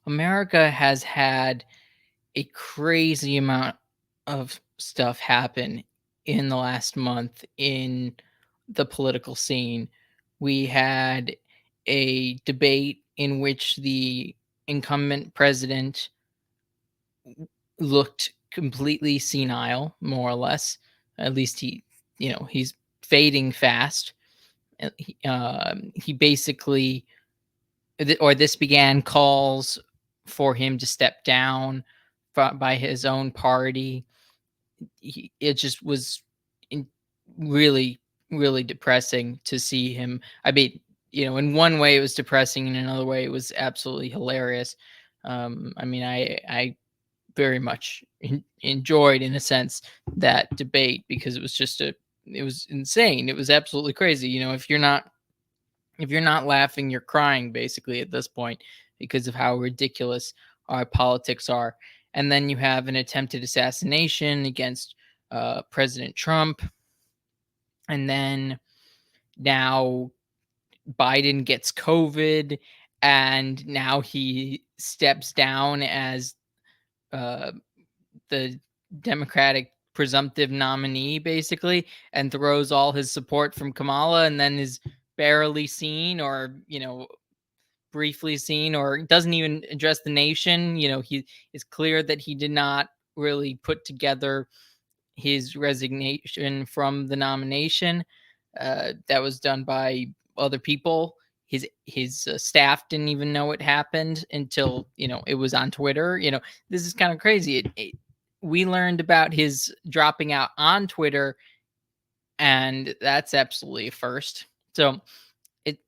America has had a crazy amount of stuff happen in the last month in the political scene. We had a debate in which the incumbent president looked completely senile, more or less. At least he's fading fast. He basically, or this began calls for him to step down by his own party. It just was really, really depressing to see him. I mean, in one way it was depressing, in another way it was absolutely hilarious. I mean, I very much enjoyed, in a sense, that debate, because it was insane. It was absolutely crazy. If you're not laughing, you're crying, basically, at this point, because of how ridiculous our politics are. And then you have an attempted assassination against President Trump. And then now Biden gets COVID, and now he steps down as uh, the Democratic presumptive nominee, basically, and throws all his support from Kamala, and then is barely seen, or briefly seen, or doesn't even address the nation. He is clear that he did not really put together his resignation from the nomination. That was done by other people. His staff didn't even know it happened until it was on Twitter. This is kind of crazy. We learned about his dropping out on Twitter, and that's absolutely a first. So it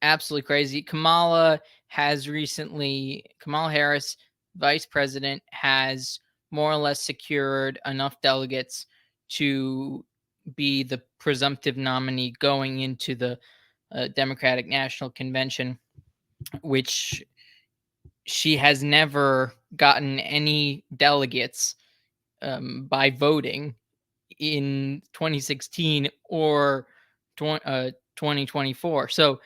absolutely crazy. Kamala Harris, vice president, has more or less secured enough delegates to be the presumptive nominee going into the Democratic National Convention, which she has never gotten any delegates by voting in 2016 or 2024. So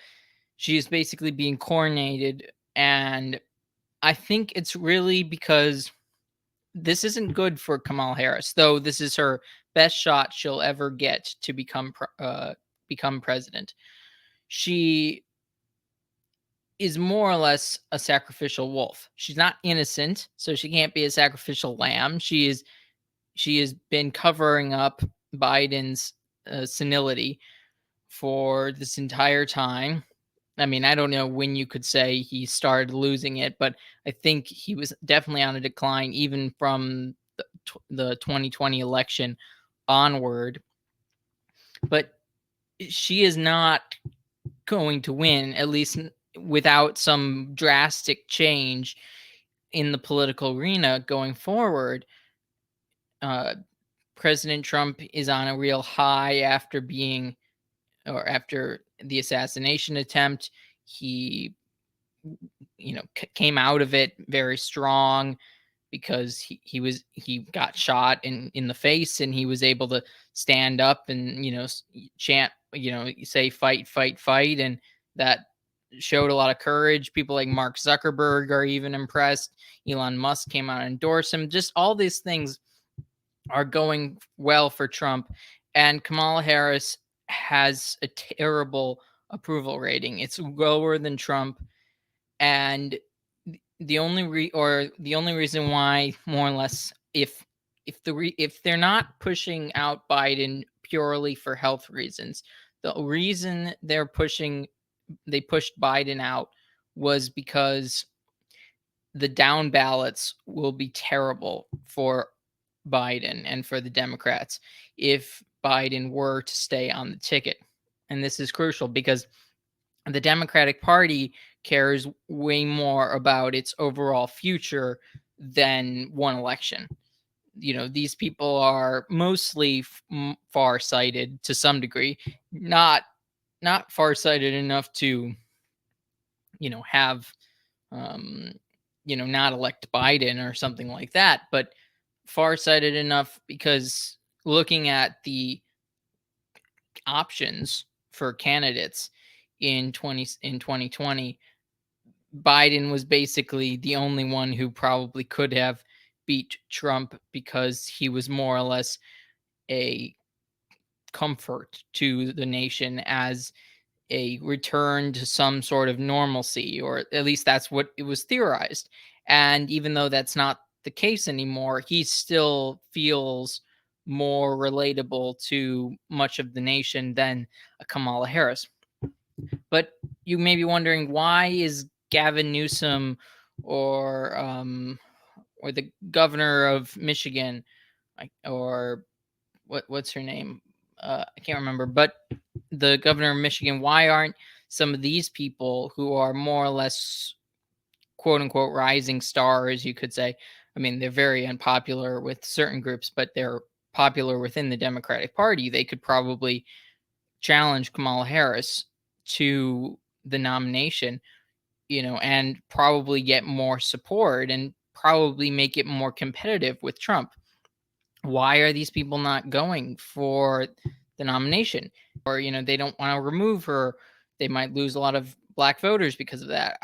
she is basically being coronated, and I think it's really because this isn't good for Kamala Harris, though this is her best shot she'll ever get to become president. She is more or less a sacrificial wolf. She's not innocent, so she can't be a sacrificial lamb. She has been covering up Biden's senility for this entire time. I mean, I don't know when you could say he started losing it, but I think he was definitely on a decline even from the 2020 election onward. But she is not going to win, at least without some drastic change in the political arena going forward. President Trump is on a real high after the assassination attempt. He came out of it very strong, because he got shot in the face, and he was able to stand up and chant, say fight, fight, fight, and that showed a lot of courage. People like Mark Zuckerberg are even impressed. Elon Musk came out and endorsed him. Just all these things are going well for Trump, and Kamala Harris has a terrible approval rating. It's lower than Trump, and the only reason why, more or less, if they're not pushing out Biden purely for health reasons, the reason they pushed Biden out was because the down ballots will be terrible for Biden and for the Democrats if Biden were to stay on the ticket. And this is crucial because the Democratic Party cares way more about its overall future than one election. These people are mostly far-sighted to some degree, not far-sighted enough to have not elect Biden or something like that, but far-sighted enough because looking at the options for candidates in 2020, Biden was basically the only one who probably could have beat Trump because he was more or less a comfort to the nation as a return to some sort of normalcy, or at least that's what it was theorized. And even though that's not the case anymore, he still feels more relatable to much of the nation than a Kamala Harris. But you may be wondering, why is Gavin Newsom or or the governor of Michigan, or what's her name? I can't remember, but the governor of Michigan, why aren't some of these people who are more or less quote unquote rising stars, you could say? I mean, they're very unpopular with certain groups, but they're popular within the Democratic Party. They could probably challenge Kamala Harris to the nomination, and probably get more support and probably make it more competitive with Trump. Why are these people not going for the nomination? Or, they don't want to remove her. They might lose a lot of black voters because of that.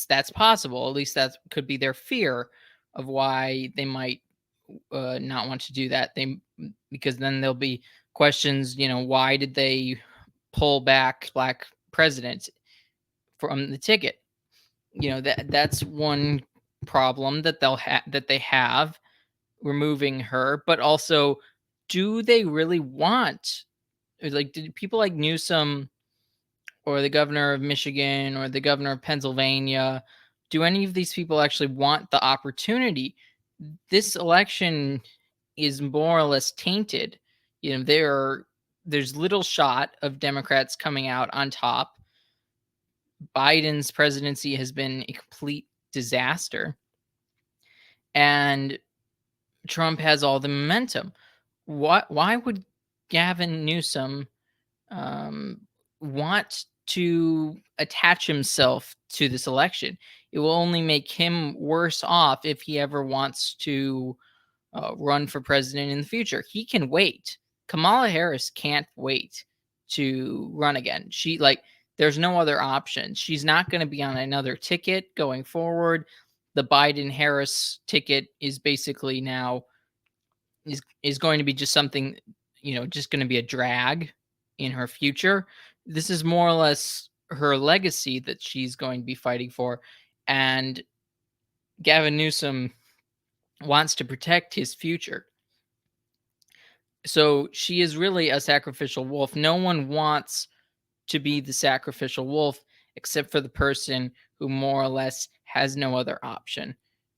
That's possible. At least that could be their fear of why they might not want to do that. Because then there'll be questions, why did they pull back black president from the ticket? That's one problem that they have removing her. But also, do they really want, like, did people like Newsom or the governor of Michigan or the governor of Pennsylvania, do any of these people actually want the opportunity? This election is more or less tainted. There's little shot of Democrats coming out on top. Biden's presidency has been a complete disaster, and Trump has all the momentum. Why would Gavin Newsom want to attach himself to this election? It will only make him worse off if he ever wants to run for president in the future. He can wait. Kamala Harris can't wait to run again. There's no other option. She's not going to be on another ticket going forward. The Biden Harris ticket is basically now is going to be just something, just going to be a drag in her future. This is more or less her legacy that she's going to be fighting for. And Gavin Newsom wants to protect his future. So she is really a sacrificial wolf. No one wants to be the sacrificial wolf except for the person who more or less has no other option.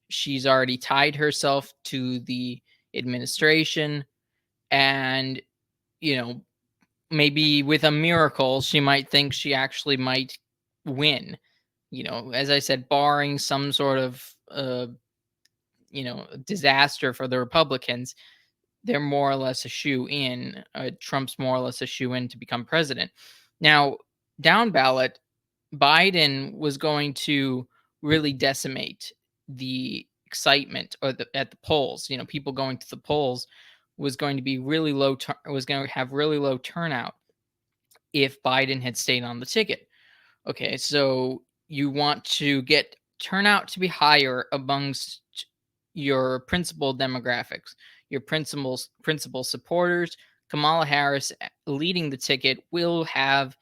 She's already tied herself to the administration, and maybe with a miracle she might think she actually might win. As I said, barring some sort of disaster for the Republicans, they're more or less a shoe in. Trump's more or less a shoe in to become president. Now, down ballot, Biden was going to really decimate the excitement at the polls. People going to the polls was going to be really low. Was going to have really low turnout if Biden had stayed on the ticket. Okay, so you want to get turnout to be higher amongst your principal demographics, your principal supporters. Kamala Harris leading the ticket will have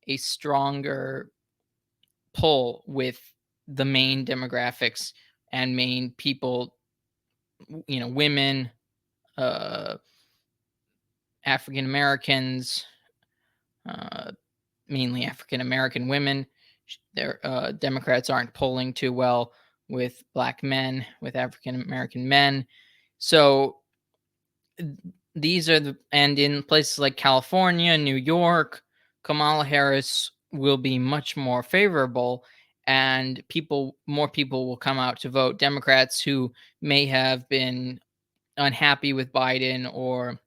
a stronger pull with the main demographics and main people, women, African Americans, mainly African American women. Their Democrats aren't polling too well with black men, with African American men. So these are and in places like California, New York, Kamala Harris will be much more favorable, and more people will come out to vote. Democrats who may have been unhappy with Biden or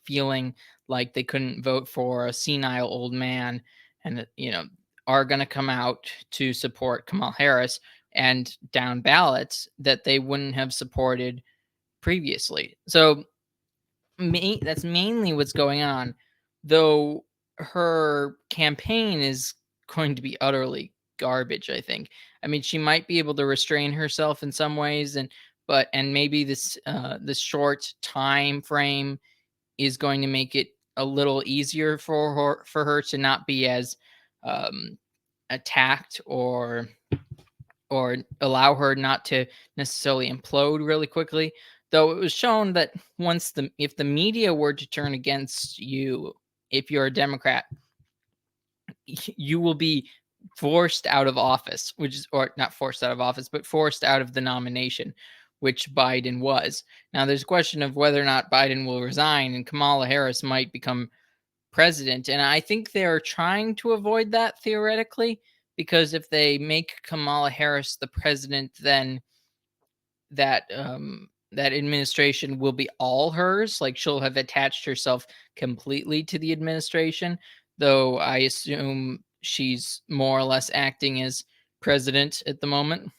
feeling like they couldn't vote for a senile old man, and are going to come out to support Kamala Harris and down ballots that they wouldn't have supported previously. So that's mainly what's going on, though her campaign is going to be utterly garbage, I think. I mean, she might be able to restrain herself in some ways, and maybe this short time frame is going to make it a little easier for her to not be as um, attacked, or allow her not to necessarily implode really quickly. Though it was shown that if the media were to turn against you, if you're a Democrat, you will be forced out of office, or not forced out of office, but forced out of the nomination, which Biden was. Now, there's a question of whether or not Biden will resign and Kamala Harris might become president. And I think they're trying to avoid that theoretically, because if they make Kamala Harris the president, then that administration will be all hers. Like, she'll have attached herself completely to the administration, though I assume she's more or less acting as president at the moment,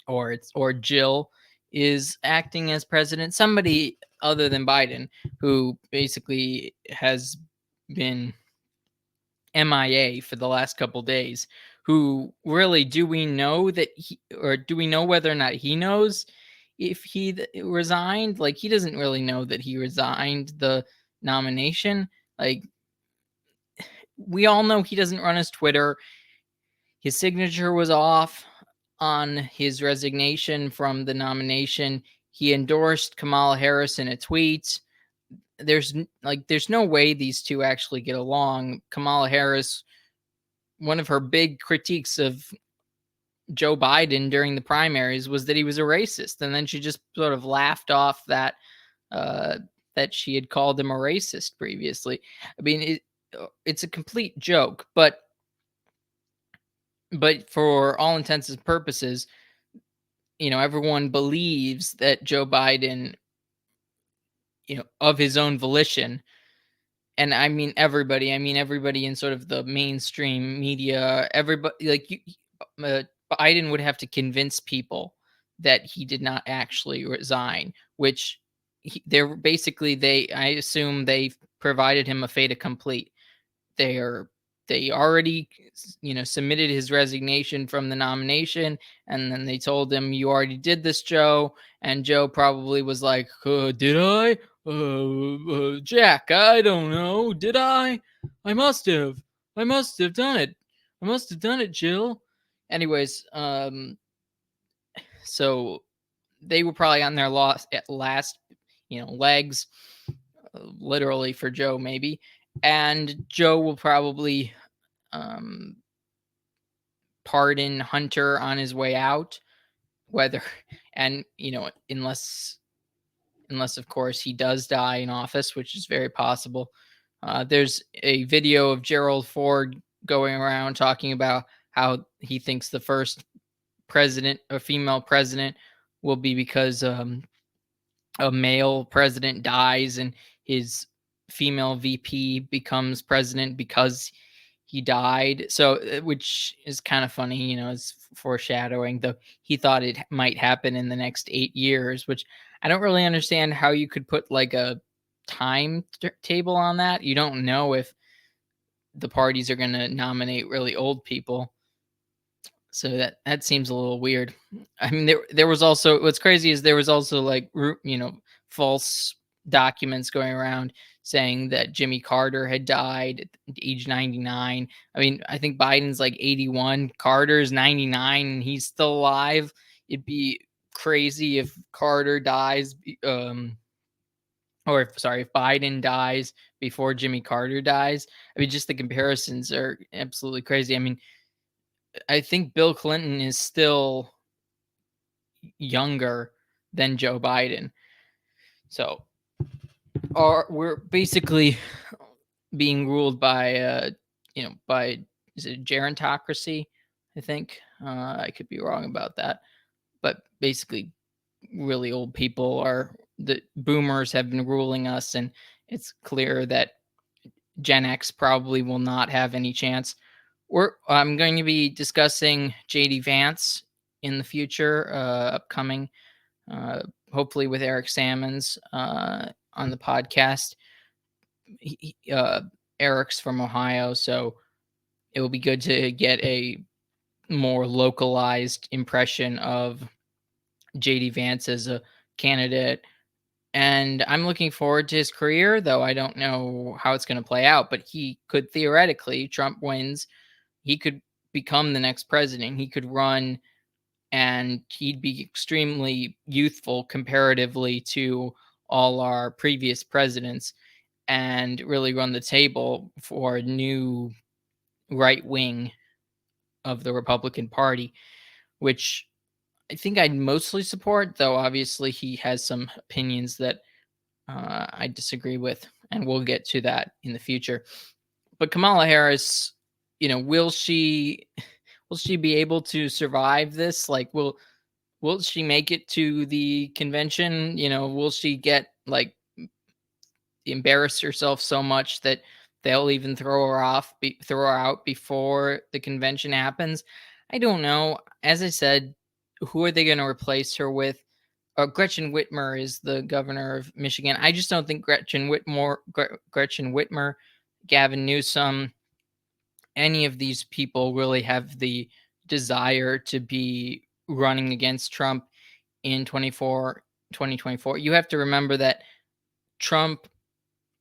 or Jill is acting as president. Somebody other than Biden, who basically has been MIA for the last couple days. Who really, do we know whether or not he knows if he resigned? Like, he doesn't really know that he resigned the nomination. Like, we all know he doesn't run his Twitter. His signature was off on his resignation from the nomination. He endorsed Kamala Harris in a tweet. There's no way these two actually get along. Kamala Harris, one of her big critiques of Joe Biden during the primaries was that he was a racist, and then she just sort of laughed off that she had called him a racist previously. I mean, it's a complete joke, but for all intents and purposes, everyone believes that Joe Biden, of his own volition, and I mean everybody in sort of the mainstream media, everybody, like, Biden would have to convince people that he did not actually resign, which I assume they provided him a fait accompli. They already, submitted his resignation from the nomination, and then they told him, "You already did this, Joe." And Joe probably was like, "Did I? Jack, I don't know. Did I? I must have. I must have done it. I must have done it, Jill." Anyways, so they were probably on their last legs, literally, for Joe, maybe. And Joe will probably pardon Hunter on his way out, and unless of course he does die in office, which is very possible. There's a video of Gerald Ford going around talking about how he thinks the first president, a female president, will be because a male president dies and his female VP becomes president because he died. So, which is kind of funny, it's foreshadowing, though he thought it might happen in the next 8 years, which I don't really understand how you could put like a table on that. You don't know if the parties are going to nominate really old people. So that seems a little weird. I mean, there was also, what's crazy is there was also like, false documents going around saying that Jimmy Carter had died at age 99. I mean, I think Biden's like 81, Carter's 99, and he's still alive. It'd be crazy if Carter dies, or if Biden dies before Jimmy Carter dies. I mean, just the comparisons are absolutely crazy. I mean, I think Bill Clinton is still younger than Joe Biden. So we're basically being ruled by is it gerontocracy? I think I could be wrong about that, but basically, really old people the boomers have been ruling us, and it's clear that Gen X probably will not have any chance. I'm going to be discussing JD Vance in the future, upcoming, hopefully with Eric Sammons on the podcast. Eric's from Ohio, so it will be good to get a more localized impression of JD Vance as a candidate. And I'm looking forward to his career, though I don't know how it's going to play out. But he could theoretically, Trump wins, he could become the next president. He could run and he'd be extremely youthful comparatively to all our previous presidents and really run the table for a new right wing of the Republican Party, which I think I'd mostly support, though obviously he has some opinions that I disagree with, and we'll get to that in the future. But Kamala Harris, will she be able to survive this? Like, will she make it to the convention? Will she get like embarrass herself so much that they'll even throw her out before the convention happens? I don't know. As I said, who are they going to replace her with? Gretchen Whitmer is the governor of Michigan. I just don't think Gretchen Whitmer, Gavin Newsom, any of these people really have the desire to be running against Trump in 2024. You have to remember that Trump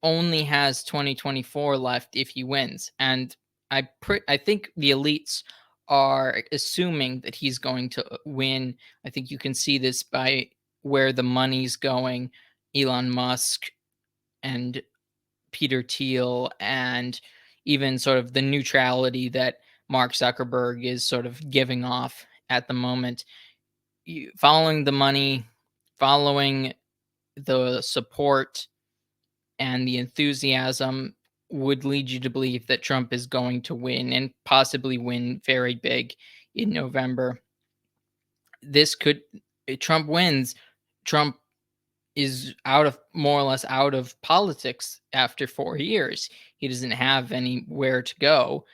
only has 2024 left if he wins, and I think the elites are assuming that he's going to win. I think you can see this by where the money's going. Elon Musk and Peter Thiel, and even sort of the neutrality that Mark Zuckerberg is sort of giving off at the moment. Following the money, following the support and the enthusiasm would lead you to believe that Trump is going to win and possibly win very big in November. This could, if Trump wins, Trump is more or less out of politics after 4 years. He doesn't have anywhere to go.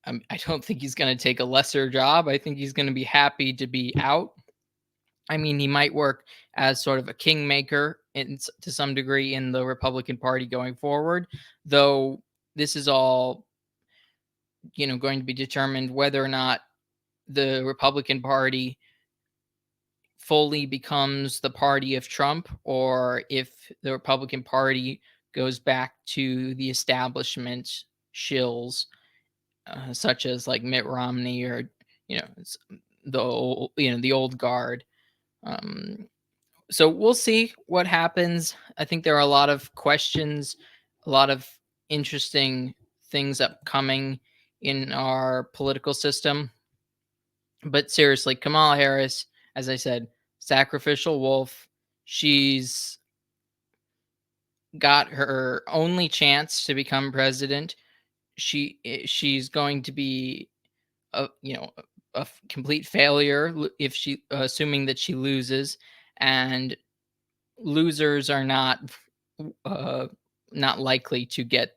I don't think he's going to take a lesser job. I think he's going to be happy to be out. I mean, he might work as sort of a kingmaker to some degree in the Republican Party going forward, though this is all, going to be determined whether or not the Republican Party fully becomes the party of Trump, or if the Republican Party goes back to the establishment shills, such as like Mitt Romney or the old guard. Um, so we'll see what happens. I think there are a lot of questions, a lot of interesting things upcoming in our political system. But seriously, Kamala Harris, as I said, sacrificial wolf. She's got her only chance to become president. She's going to be a complete failure if she assuming that she loses, and losers are uh, not likely to get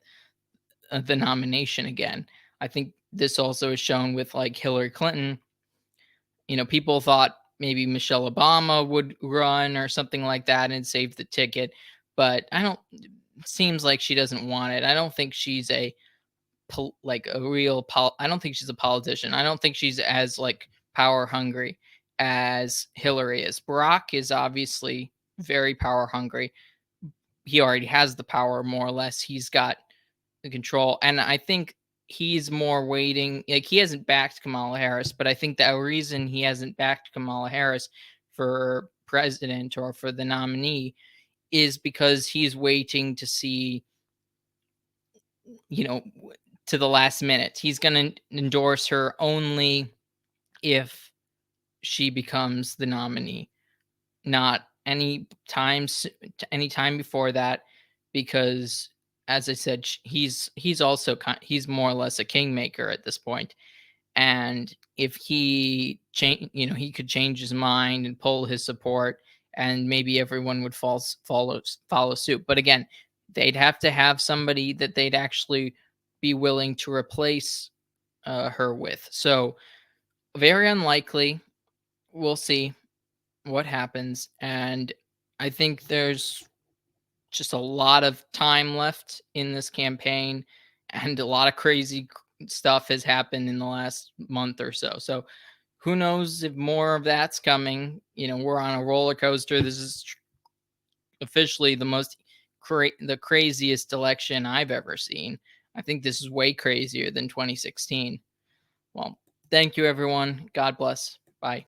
the nomination again. I think this also is shown with like Hillary Clinton. People thought maybe Michelle Obama would run or something like that and save the ticket, but I don't. Seems like she doesn't want it. I don't think she's I don't think she's a politician. I don't think she's as like power hungry as Hillary is. Barack is obviously very power hungry. He already has the power more or less. He's got the control, and I think he's more waiting. Like, he hasn't backed Kamala Harris, but I think the reason he hasn't backed Kamala Harris for president or for the nominee is because he's waiting to see, to the last minute. He's going to endorse her only if she becomes the nominee, not any time before that, because as I said, he's he's more or less a kingmaker at this point. And if he he could change his mind and pull his support, and maybe everyone would follow suit. But again, they'd have to have somebody that they'd actually be willing to replace her with. So very unlikely. We'll see what happens. And I think there's just a lot of time left in this campaign and a lot of crazy stuff has happened in the last month or so. So who knows if more of that's coming? We're on a roller coaster. This is officially the craziest election I've ever seen. I think this is way crazier than 2016. Well, thank you, everyone. God bless.